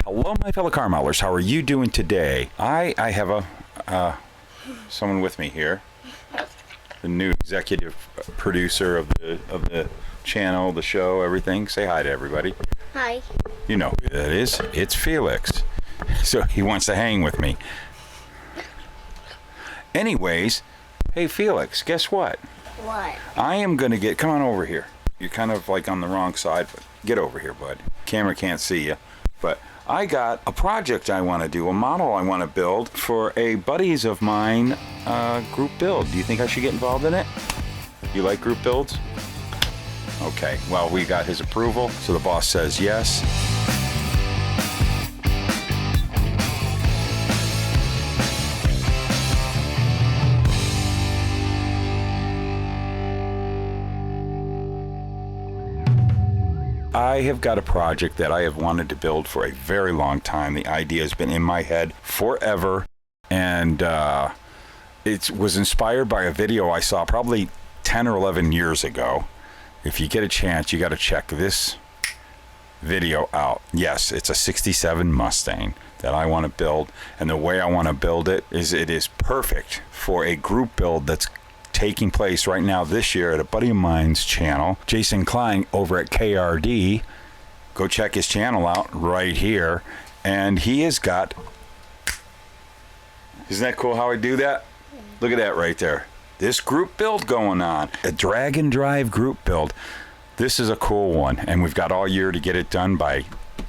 Well, hello, my fellow car modelers. How are you doing today? I have someone with me here, the new executive producer of the channel, the show, everything. Say hi to everybody. Hi. You know who that is. It's Felix. So he wants to hang with me. Anyways, hey Felix, guess what? What? I am going to get... Come on over here. You're kind of like on the wrong side, but get over here, bud. Camera can't see you. But I got a project I want to do, a model I want to build for a buddies of mine group build. Do you think I should get involved in it? You like group builds? Okay, well, we got his approval, so the boss says yes. I have got a project that I have wanted to build for a very long time. The idea has been in my head forever, and it was inspired by a video I saw probably 10 or 11 years ago. If you get a chance, you got to check this video out. Yes, it's a 67 Mustang that I want to build, and the way I want to build it is perfect for a group build that's taking place right now this year at a buddy of mine's channel, Jason Kline over at KRD. Go check his channel out right here. And he has got... Isn't that cool how I do that? Look at that right there. This group build going on. A drag and drive group build. This is a cool one. And we've got all year to get it done by,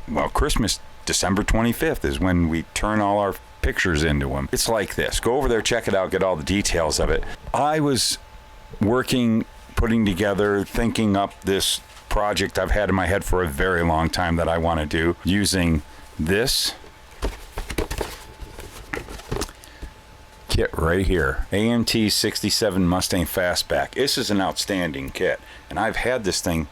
well, Christmas, December 25th is when we turn all our pictures into them. It's like this. Go over there, check it out, get all the details of it. I was working, putting together, thinking up this project I've had in my head for a very long time that I want to do using this kit right here. AMT 67 Mustang Fastback. This is an outstanding kit. And I've had this thing...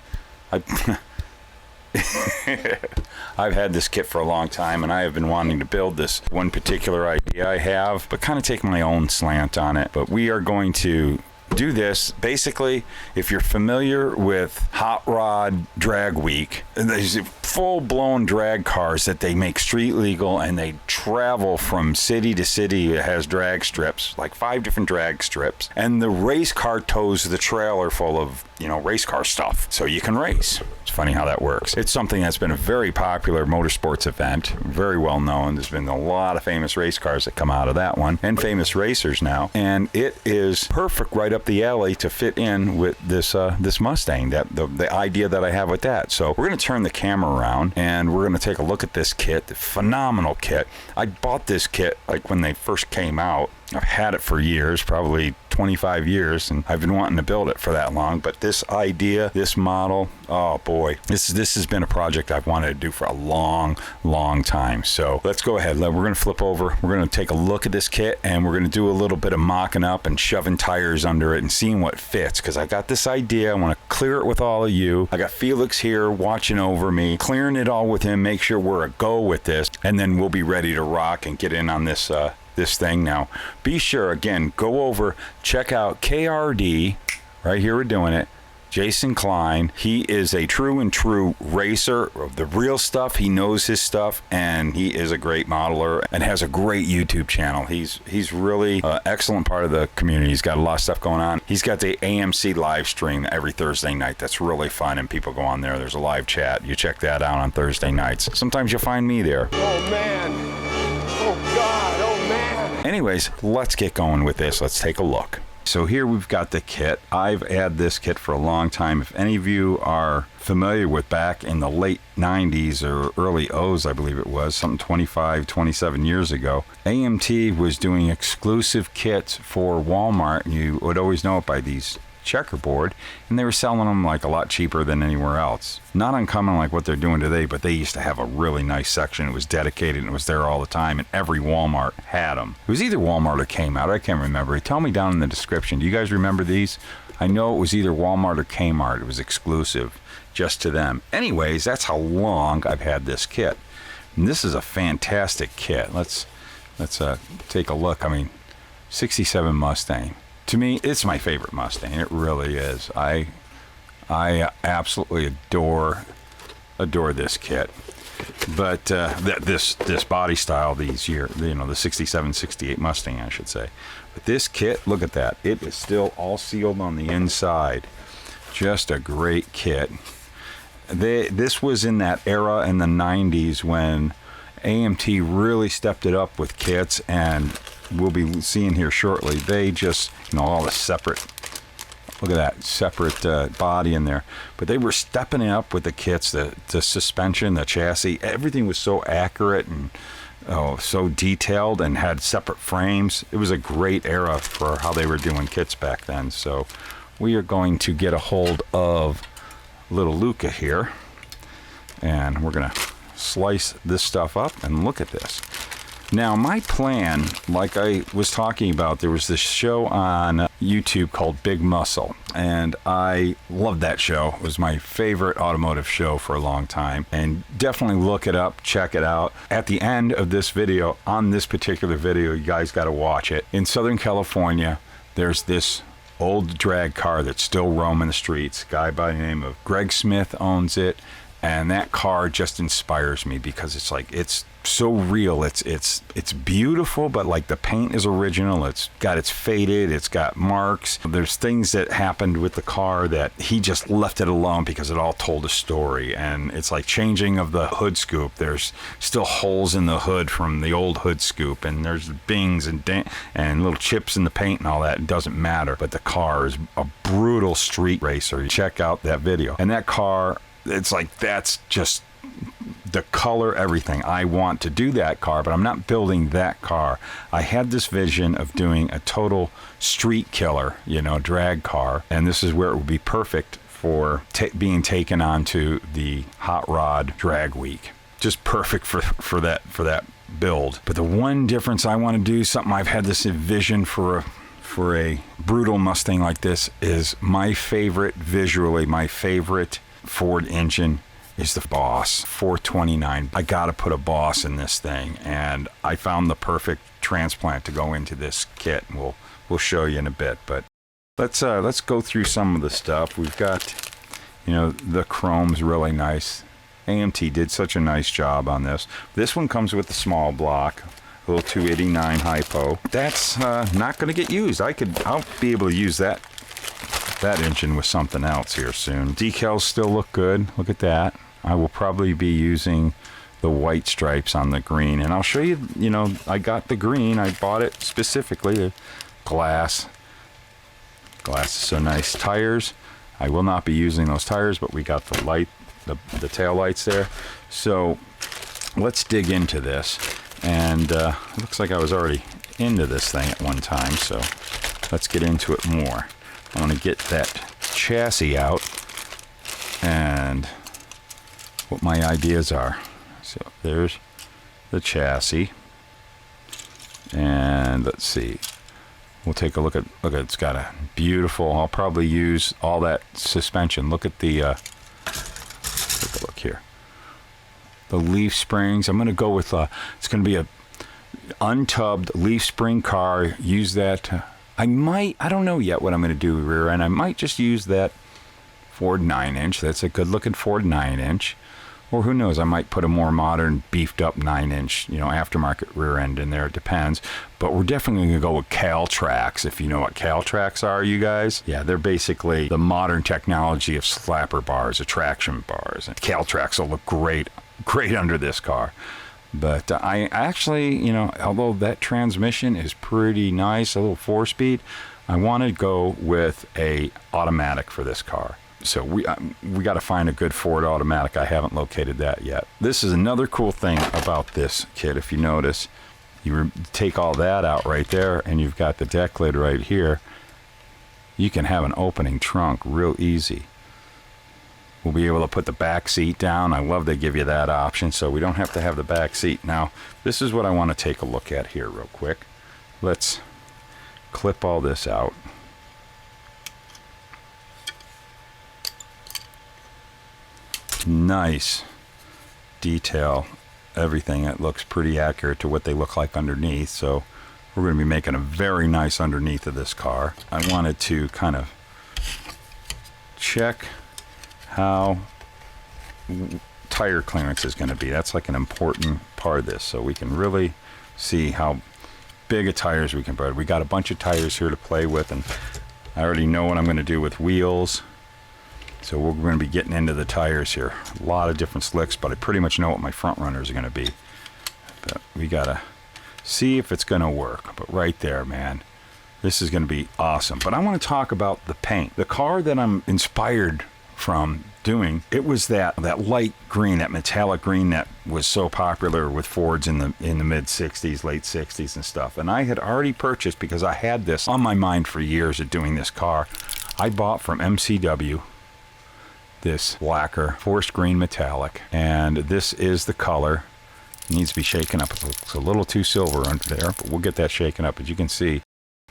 I've had this kit for a long time, and I have been wanting to build this one particular idea I have, but kind of take my own slant on it. But we are going to do this. Basically, if you're familiar with Hot Rod Drag Week, there's full-blown drag cars that they make street legal, and they travel from city to city. It has drag strips, like 5 different drag strips, and the race car tows the trailer full of, you know, race car stuff, so you can race. It's funny how that works. It's something that's been a very popular motorsports event, very well known. There's been a lot of famous race cars that come out of that one, and famous racers now, and it is perfect right up the alley to fit in with this this Mustang, the idea that I have with that. So we're going to turn the camera around, and we're going to take a look at this kit. The phenomenal kit. I bought this kit like when they first came out. I've had it for years, probably 25 years, and I've been wanting to build it for that long. But this idea, this model, oh boy, this has been a project I've wanted to do for a long time. So let's go ahead. We're going to flip over. We're going to take a look at this kit, and we're going to do a little bit of mocking up and shoving tires under it and seeing what fits, because I got this idea. I want to clear it with all of you. I got Felix here watching over me, clearing it all with him, make sure we're a go with this, and then we'll be ready to rock and get in on this this thing. Now be sure, again, go over, check out KRD right here. We're doing it. Jason Kline. He is a true racer of the real stuff. He knows his stuff, and he is a great modeler and has a great YouTube channel. He's really an excellent part of the community. He's got a lot of stuff going on. He's got the AMC live stream every Thursday night. That's really fun, and people go on there. There's a live chat. You check that out on Thursday nights. Sometimes you'll find me there. Oh man. Oh God. Oh man. Anyways, let's get going with this. Let's take a look. So here we've got the kit. I've had this kit for a long time. If any of you are familiar with back in the late 90s or early O's, I believe it was, something 25, 27 years ago, AMT was doing exclusive kits for Walmart, and you would always know it by these checkerboard, and they were selling them like a lot cheaper than anywhere else. Not uncommon like what they're doing today, but they used to have a really nice section. It was dedicated and it was there all the time, and every Walmart had them. It was either Walmart or Kmart. I can't remember. Tell me down in the description. Do you guys remember these? I know it was either Walmart or Kmart. It was exclusive just to them. Anyways, that's how long I've had this kit. And this is a fantastic kit. Let's take a look. I mean, 67 Mustang. To me, it's my favorite Mustang. It really is. I absolutely adore this kit. But this body style, these year, you know, the 67, 68 Mustang, I should say. But this kit, look at that. It is still all sealed on the inside. Just a great kit. This was in that era in the 90s when AMT really stepped it up with kits, and we'll be seeing here shortly. They just, you know, all the separate, look at that, separate body in there. But they were stepping it up with the kits, the suspension, the chassis. Everything was so accurate and so detailed and had separate frames. It was a great era for how they were doing kits back then. So we are going to get a hold of little Luka here, and we're going to slice this stuff up and look at this. Now, my plan, like I was talking about, there was this show on YouTube called Big Muscle, and I loved that show. It was my favorite automotive show for a long time, and definitely look it up, check it out. At the end of this video, on this particular video, you guys got to watch it. In Southern California, there's this old drag car that's still roaming the streets. A guy by the name of Greg Smith owns it, and that car just inspires me because it's like, it's so real. It's beautiful, but like the paint is original. It's faded, it's got marks. There's things that happened with the car that he just left it alone because it all told a story. And it's like changing of the hood scoop. There's still holes in the hood from the old hood scoop, and there's bings and little chips in the paint and all that. It doesn't matter, but the car is a brutal street racer. Check out that video. And that car, it's like, that's just the color, everything. I want to do that car, but I'm not building that car. I had this vision of doing a total street killer, you know, drag car, and this is where it would be perfect for being taken onto the Hot Rod Drag Week. Just perfect for that build. But the one difference I want to do, something I've had this vision for a brutal Mustang like this, is my favorite, visually, my favorite Ford engine is the Boss 429. I gotta put a Boss in this thing, and I found the perfect transplant to go into this kit. We'll show you in a bit, but let's go through some of the stuff. We've got, you know, the chrome's really nice. AMT did such a nice job on this. This one comes with the small block, a little 289 hypo. That's not going to get used. I'll be able to use that engine with something else here soon. Decals still look good. Look at that. I will probably be using the white stripes on the green, and I'll show you, you know, I got the green. I bought it specifically. The glass is so nice. Tires, I will not be using those tires, but we got the light, the tail lights there. So let's dig into this, and it looks like I was already into this thing at one time, so let's get into it more. I want to get that chassis out and what my ideas are. So there's the chassis, and let's see. We'll take a look at it's got a beautiful. I'll probably use all that suspension. Look at the take a look here. The leaf springs. I'm going to go with it's going to be a untubbed leaf spring car. Use that. I don't know yet what I'm going to do rear end. I might just use that Ford 9-inch. That's a good looking Ford 9-inch. Or who knows, I might put a more modern beefed up 9-inch, you know, aftermarket rear end in there. It depends. But we're definitely going to go with Cal Tracks, if you know what Cal Tracks are, you guys. Yeah, they're basically the modern technology of slapper bars, attraction bars. And Cal Tracks will look great under this car. But I actually, you know, although that transmission is pretty nice, a little 4-speed, I want to go with a automatic for this car. So we got to find a good Ford automatic. I haven't located that yet. This is another cool thing about this kit. If you notice, you take all that out right there, and you've got the deck lid right here. You can have an opening trunk real easy. We'll be able to put the back seat down. I love they give you that option, so we don't have to have the back seat. Now, this is what I want to take a look at here real quick. Let's clip all this out. Nice detail, everything. It looks pretty accurate to what they look like underneath, so we're going to be making a very nice underneath of this car. I wanted to kind of tire clearance is going to be. That's like an important part of this, so we can really see how big of tires we can put. We got a bunch of tires here to play with, and I already know what I'm going to do with wheels. So we're going to be getting into the tires here. A lot of different slicks, but I pretty much know what my front runners are going to be. But we got to see if it's going to work. But right there, man, this is going to be awesome. But I want to talk about the paint. The car that I'm inspired from doing, it was that light green, that metallic green that was so popular with Fords in the mid 60s, late 60s and stuff. And I had already purchased, because I had this on my mind for years of doing this car. I bought from MCW this lacquer forest green metallic, and this is the color. It needs to be shaken up. It's a little too silver under there, but we'll get that shaken up. As you can see,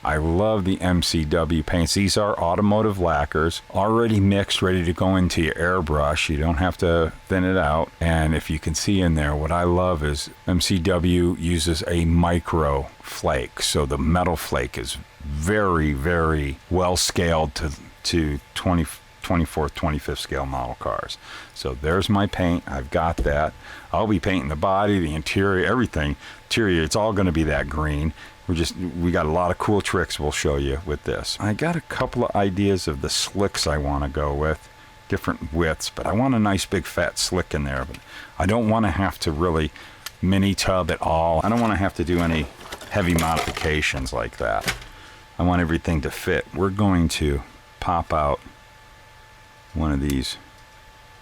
I love the MCW paints. These are automotive lacquers, already mixed, ready to go into your airbrush. You don't have to thin it out. And if you can see in there, what I love is MCW uses a micro flake. So the metal flake is very, very well scaled to 24th, 25th scale model cars. So there's my paint. I've got that. I'll be painting the body, the interior, everything. Interior, it's all going to be that green. We got a lot of cool tricks we'll show you with this. I got a couple of ideas of the slicks I want to go with, different widths, but I want a nice big fat slick in there. But I don't want to have to really mini tub at all. I don't want to have to do any heavy modifications like that. I want everything to fit. We're going to pop out one of these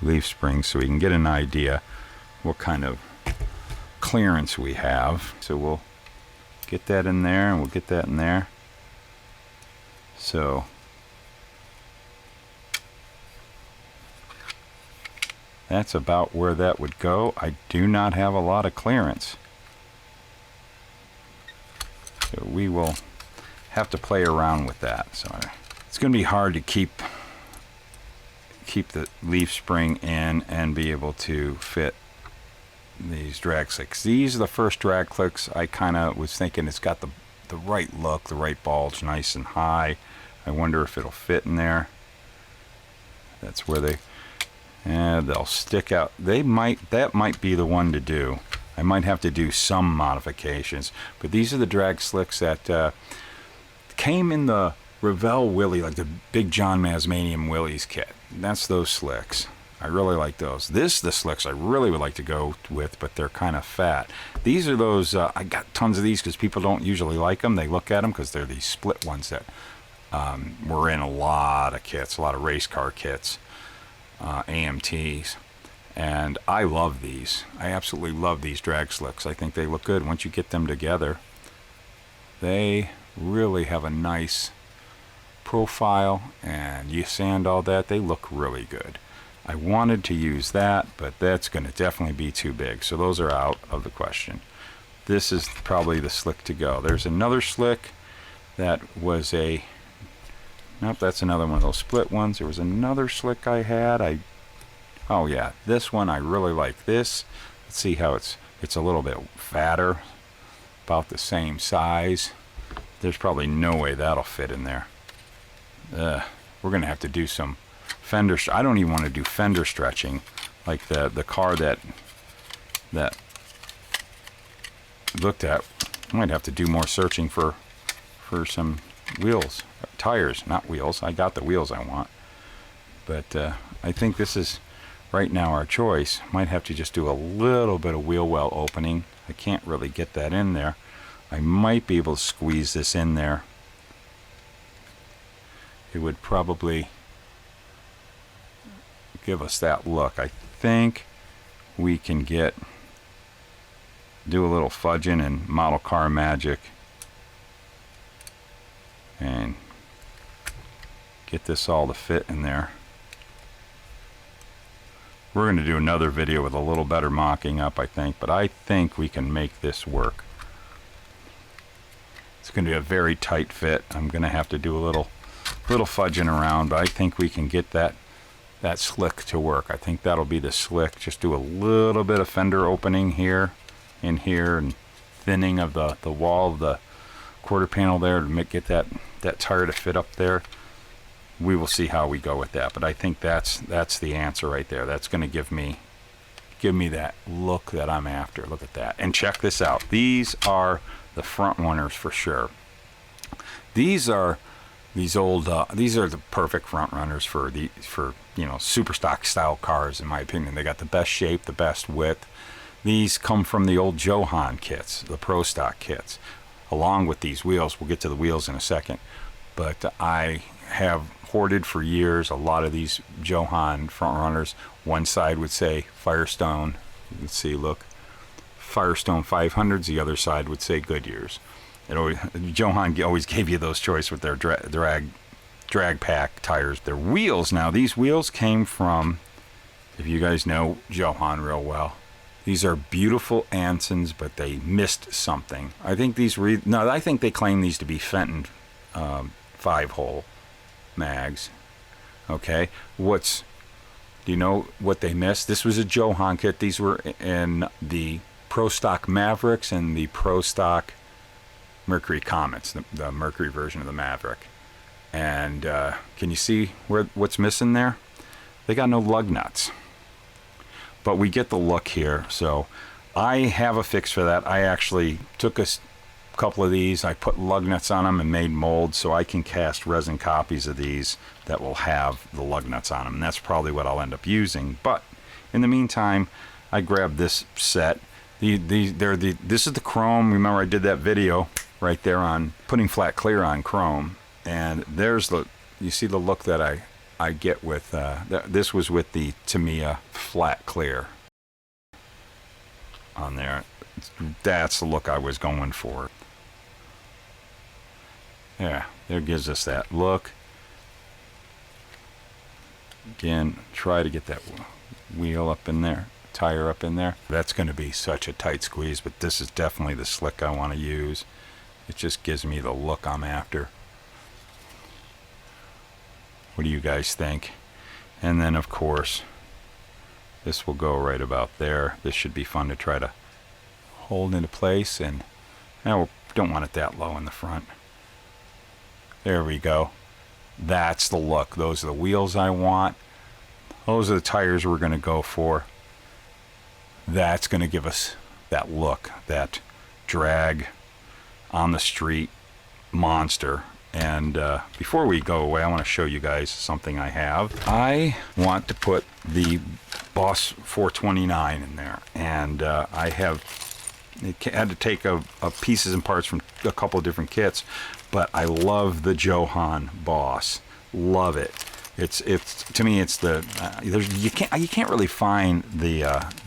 leaf springs so we can get an idea what kind of clearance we have. So we'll get that in there, and we'll get that in there. So that's about where that would go. I do not have a lot of clearance, so we will have to play around with that. So it's going to be hard to keep the leaf spring in and be able to fit these drag slicks. These are the first drag clicks. I kind of was thinking it's got the right look, the right bulge, nice and high. I wonder if it'll fit in there. That's where they'll stick out. That might be the one to do. I might have to do some modifications, but these are the drag slicks that came in the Revell Willie, like the Big John Masmanium Willie's kit. That's those slicks. I really like those. The slicks I really would like to go with, but they're kind of fat. These are those, I got tons of these because people don't usually like them. They look at them because they're these split ones that were in a lot of kits, a lot of race car kits, AMTs. And I love these. I absolutely love these drag slicks. I think they look good. Once you get them together, they really have a nice profile, and you sand all that, they look really good. I wanted to use that, but that's going to definitely be too big, so those are out of the question. This is probably the slick to go. There's another slick that was nope, that's another one of those split ones. There was another slick I had. Oh yeah, this one I really like. This, let's see how it's a little bit fatter, about the same size. There's probably no way that'll fit in there. We're gonna have to do some fender. I don't even want to do fender stretching like the car that looked at. I might have to do more searching for some wheels, tires, not wheels. I got the wheels I want, but I think this is right now our choice. Might have to just do a little bit of wheel well opening. I can't really get that in there. I might be able to squeeze this in there. It would probably give us that look. I think we can do a little fudging and model car magic and get this all to fit in there. We're going to do another video with a little better mocking up, I think, but I think we can make this work. It's going to be a very tight fit. I'm going to have to do a little fudging around, but I think we can get that slick to work. I think that'll be the slick. Just do a little bit of fender opening here, in here, and thinning of the wall of the quarter panel there to get that tire to fit up there. We will see how we go with that, but I think that's the answer right there. That's going to give me give me that look that I'm after. Look at that. And check this out. These are the front runners for sure. These are these are the perfect front runners for you know, super stock style cars, in my opinion. They got the best shape, the best width. These come from the old Johan kits, the pro stock kits, along with these wheels. We'll get to the wheels in a second. But I have hoarded for years a lot of these Johan front runners. One side would say Firestone. You can see, look, Firestone 500s. The other side would say Goodyears. Johan always gave you those choice with their drag pack tires. Their wheels, now these wheels came from, if you guys know Johan real well, these are beautiful Ansons, but they missed something. I think these I think they claim these to be Fenton 5-hole mags. Okay, do you know what they missed? This was a Johan kit. These were in the Pro Stock Mavericks and the Pro Stock Mercury Comets, the Mercury version of the Maverick. And can you see what's missing there? They got no lug nuts. But we get the look here, so I have a fix for that. I actually took a couple of these, I put lug nuts on them and made molds, so I can cast resin copies of these that will have the lug nuts on them. And that's probably what I'll end up using. But in the meantime, I grabbed this set. This is the chrome. Remember, I did that video right there on putting flat clear on chrome, and there's you see the look that I get with this was with the Tamiya flat clear on there. That's the look I was going for. Yeah, there gives us that look. Again, try to get that wheel up in there, tire up in there. That's going to be such a tight squeeze, but this is definitely the slick I want to use. It just gives me the look I'm after. What do you guys think? And then, of course, this will go right about there. This should be fun to try to hold into place, and now we don't want it that low in the front. There we go. That's the look. Those are the wheels I want. Those are the tires we're going to go for. That's going to give us that look, that drag on the street monster. And before we go away, I want to show you guys something I have. I want to put the Boss 429 in there, and I had to take pieces and parts from a couple of different kits, but I love the Johan Boss. Love it. It's to me, it's the you can't really find the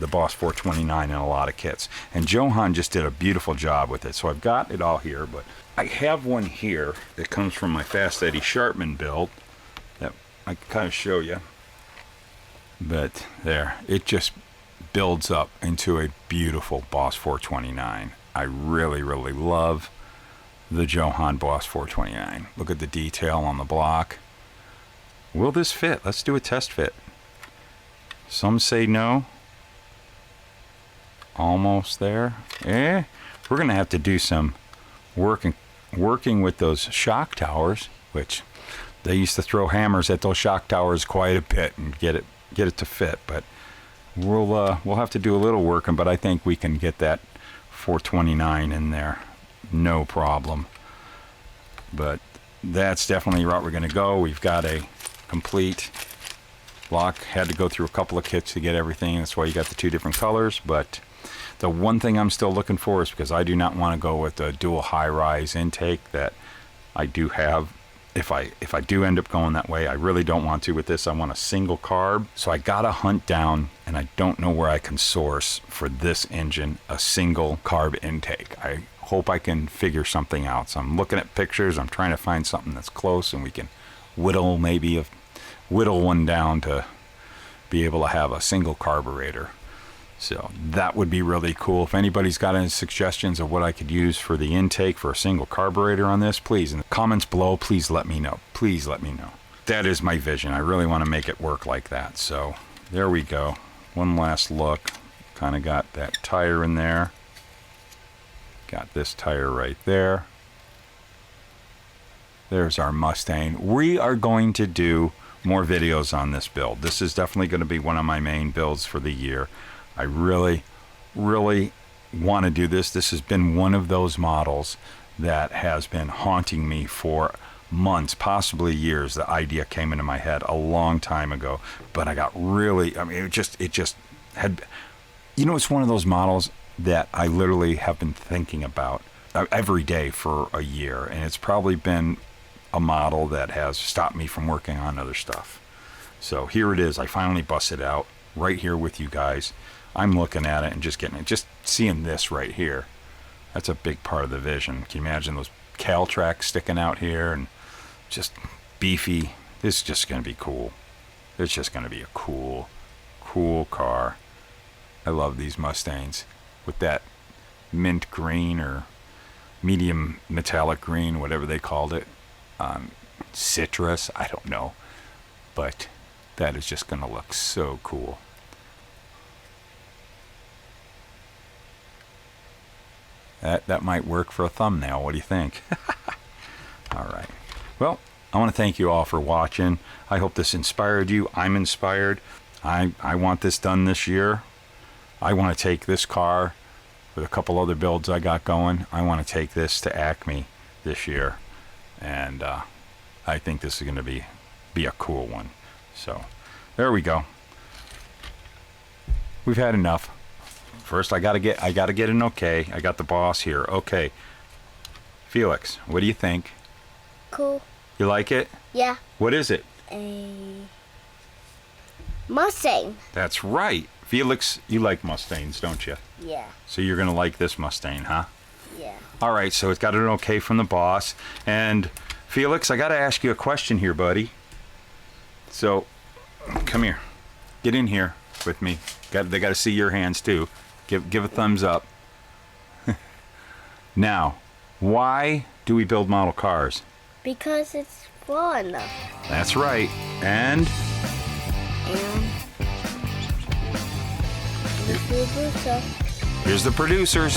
Boss 429 in a lot of kits, and Johan just did a beautiful job with it. So I've got it all here, but I have one here that comes from my Fast Eddie Sharpman build that I can kind of show you. But there, it just builds up into a beautiful Boss 429. I really, really love the Johan Boss 429. Look at the detail on the block. Will this fit? Let's do a test fit. Some say no. Almost there. We're going to have to do some working with those shock towers, which they used to throw hammers at those shock towers quite a bit and get it to fit. But we'll have to do a little working, but I think we can get that 429 in there, no problem. But that's definitely the route we're going to go. We've got a complete block. Had to go through a couple of kits to get everything. That's why you got the two different colors. But the one thing I'm still looking for is, because I do not want to go with the dual high-rise intake that I do have. If I do end up going that way, I really don't want to with this. I want a single carb. So I gotta hunt down, and I don't know where I can source for this engine a single carb intake. I hope I can figure something out. So I'm looking at pictures. I'm trying to find something that's close, and we can whittle one down to be able to have a single carburetor. So that would be really cool. If anybody's got any suggestions of what I could use for the intake for a single carburetor on this, please, in the comments below, please let me know. Please let me know. That is my vision. I really want to make it work like that. So there we go. One last look. Kind of got that tire in there. Got this tire right there. There's our Mustang. We are going to do more videos on this build. This is definitely going to be one of my main builds for the year. I really, really want to do this. This has been one of those models that has been haunting me for months, possibly years. The idea came into my head a long time ago, but I got really, I mean, it just had, you know, it's one of those models that I literally have been thinking about every day for a year, and it's probably been a model that has stopped me from working on other stuff. So here it is. I finally busted out right here with you guys. I'm looking at it and just getting it, just seeing this right here. That's a big part of the vision. Can you imagine those cal tracks sticking out here and just beefy? This is just going to be cool. It's just going to be a cool, cool car. I love these Mustangs with that mint green or medium metallic green, whatever they called it. Citrus, I don't know. But that is just going to look so cool. That might work for a thumbnail. What do you think? All right. Well, I want to thank you all for watching. I hope this inspired you. I'm inspired. I want this done this year. I want to take this car with a couple other builds I got going. I want to take this to Acme this year. And I think this is going to be a cool one. So there we go. We've had enough. First, I gotta get an okay. I got the boss here. Okay, Felix, what do you think? Cool. You like it? Yeah. What is it? A Mustang. That's right, Felix. You like Mustangs, don't you? Yeah. So you're gonna like this Mustang, huh? Yeah. All right. So it's got an okay from the boss. And Felix, I gotta ask you a question here, buddy. So, come here. Get in here with me. They gotta see your hands too. Give a thumbs up. Now, why do we build model cars? Because it's fun. That's right. And here's the producers.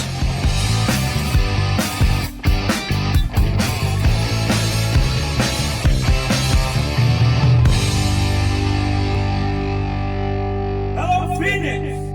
Hello, Phoenix!